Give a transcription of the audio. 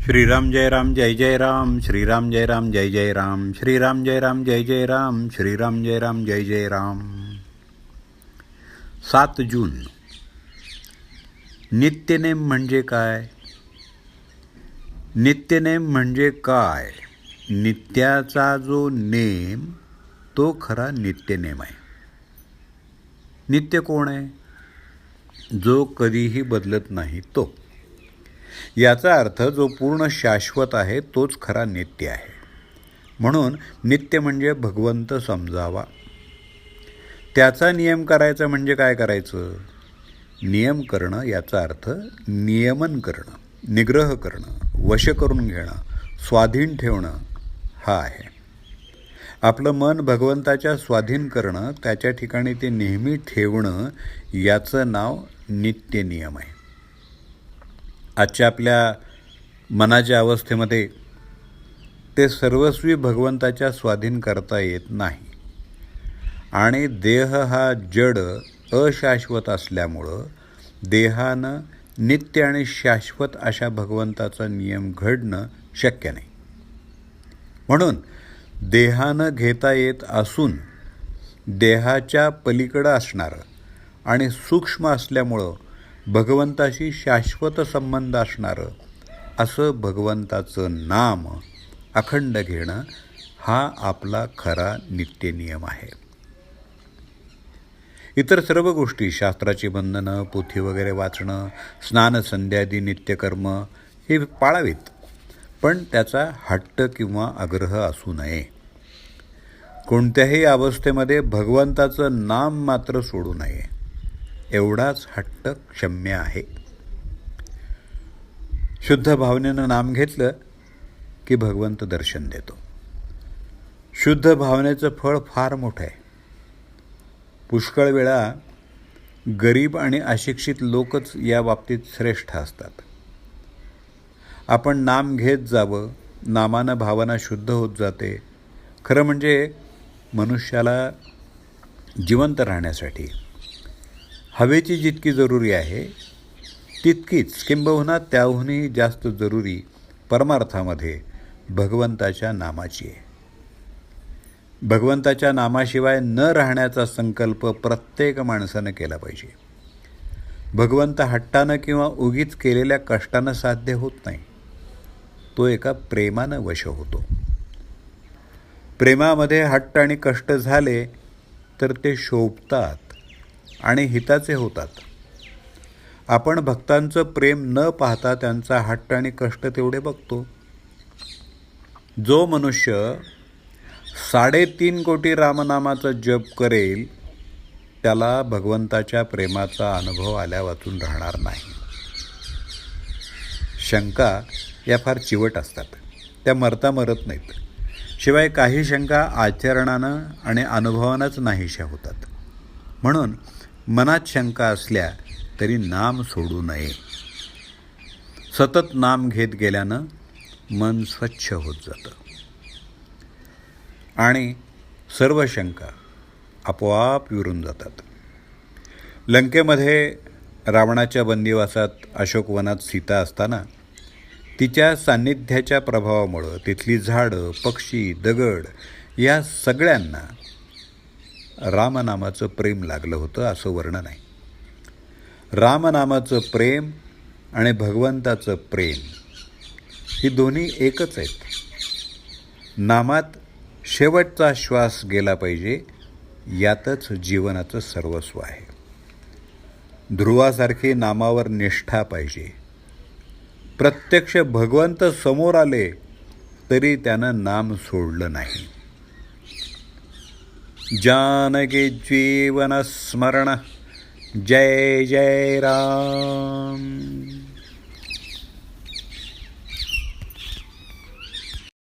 श्रीराम जय राम जय जय राम, श्रीराम जय राम जय जय राम, श्रीराम जय राम जय जय राम, श्रीराम जय राम जय जय राम. 7 जून. नित्यनेम म्हणजे काय? नित्यनेम म्हणजे काय? नित्याचा जो नेम तो खरा नित्यनेम आहे. नित्य कोण आहे? जो कधीही बदलत नाही तो. याचा अर्थ जो पूर्ण शाश्वत आहे तोच खरा नित्य आहे. म्हणून नित्य म्हणजे भगवंत समजावा. त्याचा नियम करायचा म्हणजे काय करायचं? नियम करणं याचा अर्थ नियमन करणं, निग्रह करणं, वश करून घेणं, स्वाधीन ठेवणं हा आहे. आपलं मन भगवंताच्या स्वाधीन करणं, त्याच्या ठिकाणी ते नेहमी ठेवणं याचं नाव नित्य नियम आहे. आजच्या आपल्या मनाच्या अवस्थेमध्ये ते सर्वस्वी भगवंताच्या स्वाधीन करता येत नाही. आणि देह हा जड अशाश्वत असल्यामुळं देहानं नित्य आणि शाश्वत अशा भगवंताचा नियम घडणं शक्य नाही. म्हणून देहानं घेता येत असून देहाच्या पलीकडं असणारं आणि सूक्ष्म असल्यामुळं भगवंताशी शाश्वत संबंध असणारं असं भगवंताचं नाम अखंड घेणं हा आपला खरा नित्यनियम आहे. इतर सर्व गोष्टी, शास्त्राची बंधनं, पोथी वगैरे वाचणं, स्नान संध्यादी नित्यकर्म हे पाळावीत, पण त्याचा हट्ट किंवा आग्रह असू नये. कोणत्याही अवस्थेमध्ये भगवंताचं नाम मात्र सोडू नये, एवढाच हट्ट क्षम्य आहे. शुद्ध भावनेनं नाम घेतलं की भगवंत दर्शन देतो. शुद्ध भावनेचं फळ फार मोठं आहे. पुष्कळ वेळा गरीब आणि अशिक्षित लोकच या बाबतीत श्रेष्ठ असतात. आपण नाम घेत जावं, नामानं भावना शुद्ध होत जाते. खरं म्हणजे मनुष्याला जिवंत राहण्यासाठी हवेची जितकी जरुरी आहे तितकीच किंबहुना त्याहूनही जास्त जरुरी परमार्थामध्ये भगवंताच्या नामाची आहे. भगवंताच्या नामाशिवाय न राहण्याचा संकल्प प्रत्येक माणसानं केला पाहिजे. भगवंत हट्टानं किंवा उगीच केलेल्या कष्टानं साध्य होत नाही. तो एका प्रेमानं वश होतो. प्रेमामध्ये हट्ट आणि कष्ट झाले तर ते शोभतात आणि हिताचे होतात. आपण भक्तांचं प्रेम न पाहता त्यांचा हट्ट आणि कष्ट तेवढे बघतो. जो मनुष्य 3.5 कोटी रामनामाचा जप करेल त्याला भगवंताच्या प्रेमाचा अनुभव आल्या वाचून राहणार नाही. शंका या फार चिवट असतात, त्या मरता मरत नाहीत. शिवाय काही शंका आचरणानं आणि अनुभवानंच नाहीशा होतात. म्हणून मनात शंका असल्या तरी नाम सोडू नये. सतत नाम घेत गेल्यानं मन स्वच्छ होत जातं आणि सर्व शंका आपोआप विरून जातात. लंकेमध्ये रावणाच्या बंदिवासात अशोकवनात सीता असताना तिच्या सान्निध्याच्या प्रभावामुळं तिथली झाडं, पक्षी, दगड या सगळ्यांना रामनामाचं प्रेम लागलं होतं असं वर्णन आहे. रामनामाचं प्रेम आणि भगवंताचं प्रेम ही दोन्ही एकच आहेत. नामात शेवटचा श्वास गेला पाहिजे, यातच जीवनाचं सर्वस्व आहे. ध्रुवासारखी नामावर निष्ठा पाहिजे. प्रत्यक्ष भगवंत समोर आले तरी त्यानं नाम सोडलं नाही. जानकी जीवन स्मरण. जय जय राम.